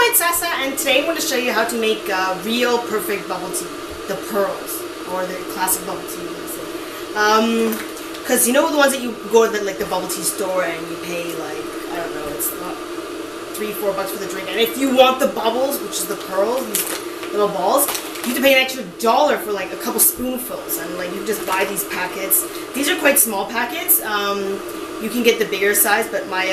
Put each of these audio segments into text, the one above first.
Hi, it's Sasa, and today I'm going to show you how to make real perfect bubble tea, the pearls, or the classic bubble tea, because you know the ones that you go to the bubble tea store and you pay like, I don't know, it's not $3-4 for the drink, and if you want the bubbles, which is the pearls, these little balls, you have to pay an extra $1 for like a couple spoonfuls, and like you just buy these packets. These are quite small packets. You can get the bigger size, but my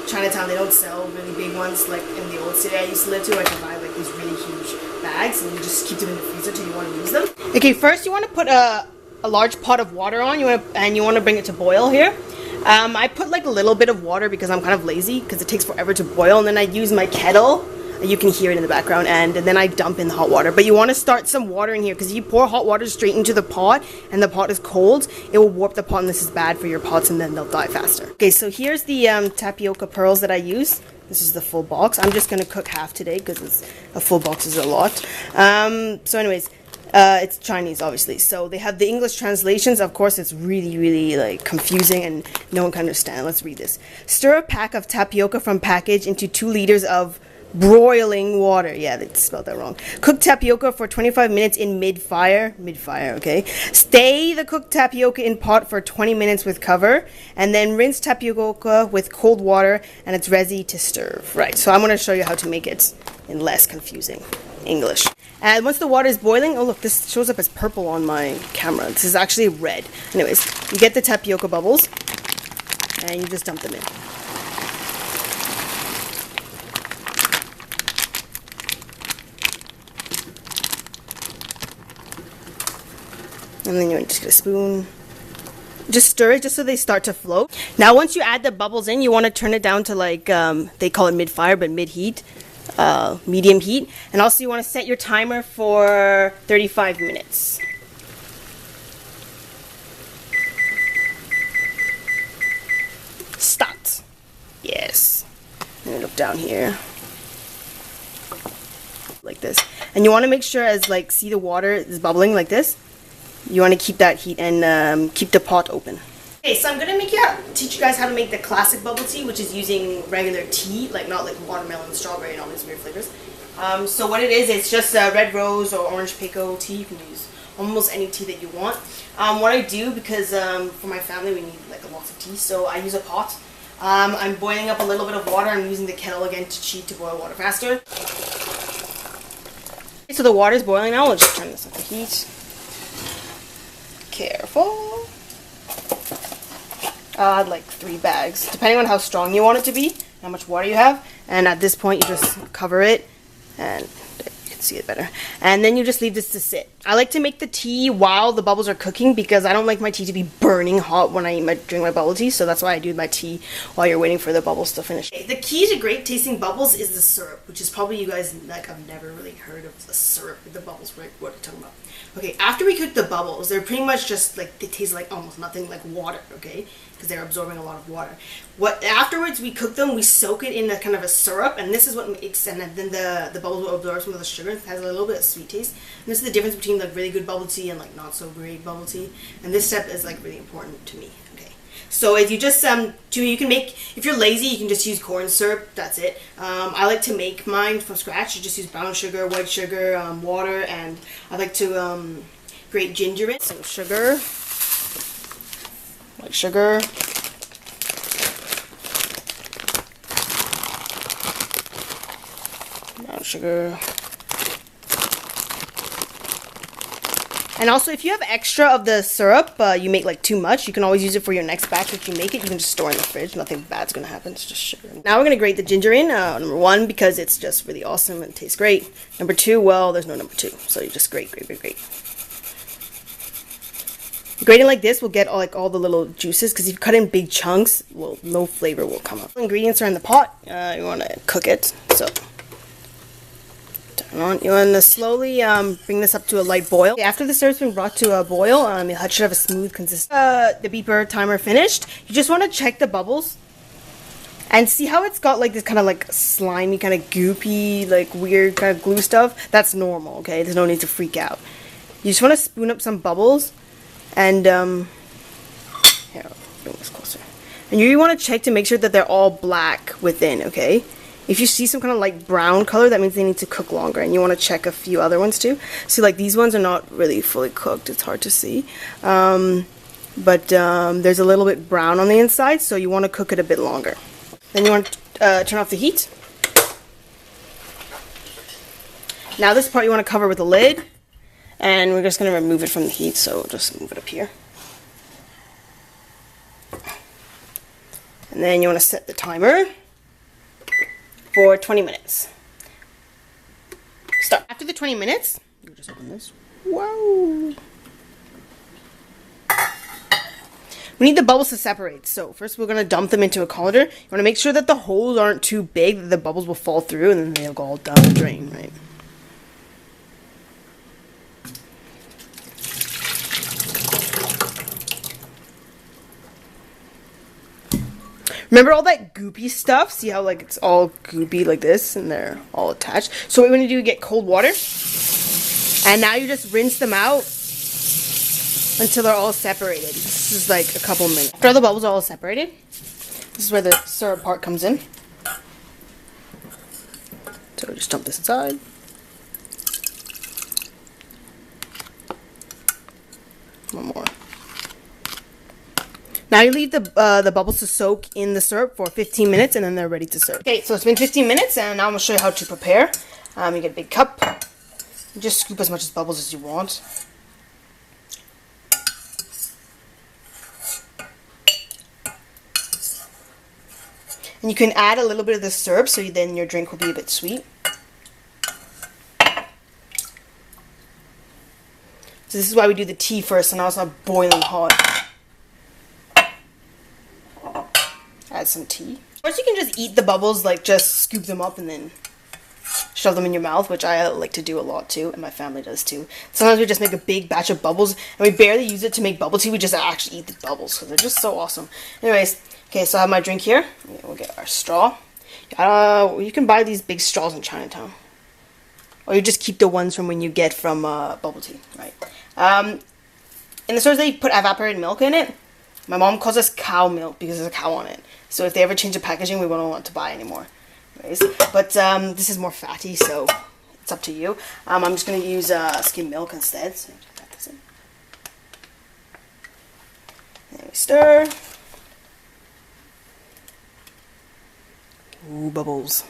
Chinatown, they don't sell really big ones like in the old city I used to live to. I can buy like these really huge bags, and you just keep them in the freezer till you want to use them. Okay, first you want to put a large pot of water on. You want to bring it to boil here. I put like a little bit of water because I'm kind of lazy because it takes forever to boil, and then I use my kettle. You can hear it in the background, and then I dump in the hot water. But you want to start some water in here because if you pour hot water straight into the pot and the pot is cold, it will warp the pot, and this is bad for your pots, and then they'll die faster. Okay, so here's the tapioca pearls that I use. This is the full box. I'm just going to cook half today because a full box is a lot. So anyways, it's Chinese, obviously. So they have the English translations. Of course, it's really like confusing and no one can understand. Let's read this. Stir a pack of tapioca from package into 2 liters of broiling water. Yeah, they spelled that wrong. Cook tapioca for 25 minutes in mid-fire, okay? Stay the cooked tapioca in pot for 20 minutes with cover, and then rinse tapioca with cold water, and it's ready to serve. Right, so I'm going to show you how to make it in less confusing English. And once the water is boiling, oh look, this shows up as purple on my camera. This is actually red. Anyways, you get the tapioca bubbles, and you just dump them in. And then you just get a spoon. Just stir it just so they start to float. Now once you add the bubbles in, you want to turn it down to like, they call it mid-fire, but mid-heat, medium heat. And also you want to set your timer for 35 minutes. Start. Yes. And look down here. Like this. And you want to make sure as like, see the water is bubbling like this. You want to keep that heat and keep the pot open. Okay, so I'm going to teach you guys how to make the classic bubble tea, which is using regular tea, like not like watermelon, strawberry, and all these weird flavors. So what it is, it's just red rose or orange pekoe tea. You can use almost any tea that you want. What I do, because for my family we need like lots of tea, so I use a pot. I'm boiling up a little bit of water. I'm using the kettle again to cheat to boil water faster. So the water is boiling now. I'll just turn this up to heat. Careful. I'll add like 3 bags, depending on how strong you want it to be, how much water you have. And at this point, you just cover it, and you can see it better. And then you just leave this to sit. I like to make the tea while the bubbles are cooking because I don't like my tea to be burning hot when I drink my bubble tea. So that's why I do my tea while you're waiting for the bubbles to finish. The key to great tasting bubbles is the syrup, which is probably you guys like have never really heard of the syrup with the bubbles, right? What are you talking about? Okay, after we cook the bubbles, they're pretty much just like, they taste like almost nothing like water, okay? Because they're absorbing a lot of water. Afterwards we cook them, we soak it in a kind of a syrup, and this is what makes, and then the bubbles will absorb some of the sugar. It has a little bit of sweet taste. And this is the difference between like really good bubble tea and like not so great bubble tea. And this step is like really important to me. Okay. So if you just you can make, if you're lazy, you can just use corn syrup. That's it. I like to make mine from scratch. You just use brown sugar, white sugar, water, and I like to grate ginger in. So sugar, white sugar, brown sugar. And also, if you have extra of the syrup, you make like too much, you can always use it for your next batch. If you make it, you can just store it in the fridge. Nothing bad's going to happen. It's just sugar. Now we're going to grate the ginger in. Number 1, because it's just really awesome and tastes great. Number 2, well, there's no number 2. So you just grate. Grating like this will get all the little juices, because if you cut in big chunks, well, no flavor will come up. Ingredients are in the pot. You want to cook it. So you want to slowly bring this up to a light boil. Okay, after the syrup's been brought to a boil, it should have a smooth consistency. The beeper timer finished. You just want to check the bubbles and see how it's got like this kind of like slimy, kind of goopy, like weird kind of glue stuff. That's normal, okay? There's no need to freak out. You just want to spoon up some bubbles, and here, I'll bring this closer. And you want to check to make sure that they're all black within, okay? If you see some kind of light brown color, that means they need to cook longer, and you want to check a few other ones too. See, like these ones are not really fully cooked. It's hard to see. But there's a little bit brown on the inside, so you want to cook it a bit longer. Then you want to turn off the heat. Now this part you want to cover with a lid, and we're just going to remove it from the heat, so just move it up here. And then you want to set the timer for 20 minutes. Start. After the 20 minutes, you just open this. Wow! We need the bubbles to separate. So first we're going to dump them into a colander. You want to make sure that the holes aren't too big, that the bubbles will fall through, and then they'll go all down the drain, right? Remember all that goopy stuff? See how like it's all goopy like this and they're all attached? So what we're going to do is get cold water. And now you just rinse them out until they're all separated. This is like a couple minutes. After all the bubbles are all separated, this is where the syrup part comes in. So just dump this inside. One more. Now you leave the bubbles to soak in the syrup for 15 minutes, and then they're ready to serve. Okay, so it's been 15 minutes, and now I'm going to show you how to prepare. You get a big cup. You just scoop as much bubbles as you want. And you can add a little bit of the syrup, so then your drink will be a bit sweet. So this is why we do the tea first, and now it's not boiling hot. Add some tea. Of course, you can just eat the bubbles, like just scoop them up and then shove them in your mouth, which I like to do a lot too, and my family does too. Sometimes we just make a big batch of bubbles, and we barely use it to make bubble tea. We just actually eat the bubbles because they're just so awesome. Anyways, okay, so I have my drink here. We'll get our straw. You can buy these big straws in Chinatown, or you just keep the ones from when you get from bubble tea, right? In the stores, they put evaporated milk in it. My mom calls us cow milk because there's a cow on it. So if they ever change the packaging, we won't want to buy anymore. Anyways, but this is more fatty, so it's up to you. I'm just going to use skim milk instead. So add this in. Then we stir. Ooh, bubbles.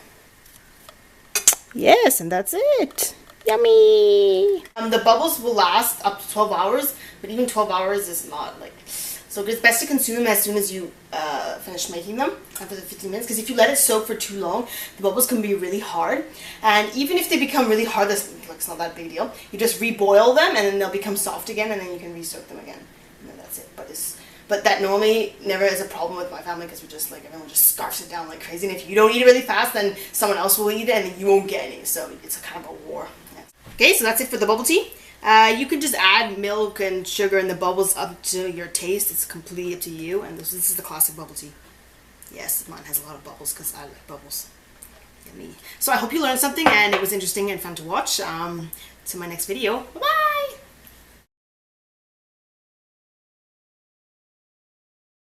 Yes, and that's it. Yummy! The bubbles will last up to 12 hours, but even 12 hours is not like... So it's best to consume as soon as you finish making them after the 15 minutes, because if you let it soak for too long, the bubbles can be really hard. And even if they become really hard, that's like, it's not that big deal. You just reboil them, and then they'll become soft again, and then you can re-soak them again. And then that's it. But that normally never is a problem with my family, because we just like everyone just scarfs it down like crazy. And if you don't eat it really fast, then someone else will eat it, and then you won't get any. So it's a kind of a war. Yeah. Okay, so that's it for the bubble tea. You can just add milk and sugar and the bubbles up to your taste. It's completely up to you. And this is the classic bubble tea. Yes, mine has a lot of bubbles because I like bubbles. Yummy. So I hope you learned something and it was interesting and fun to watch. To my next video. Bye-bye!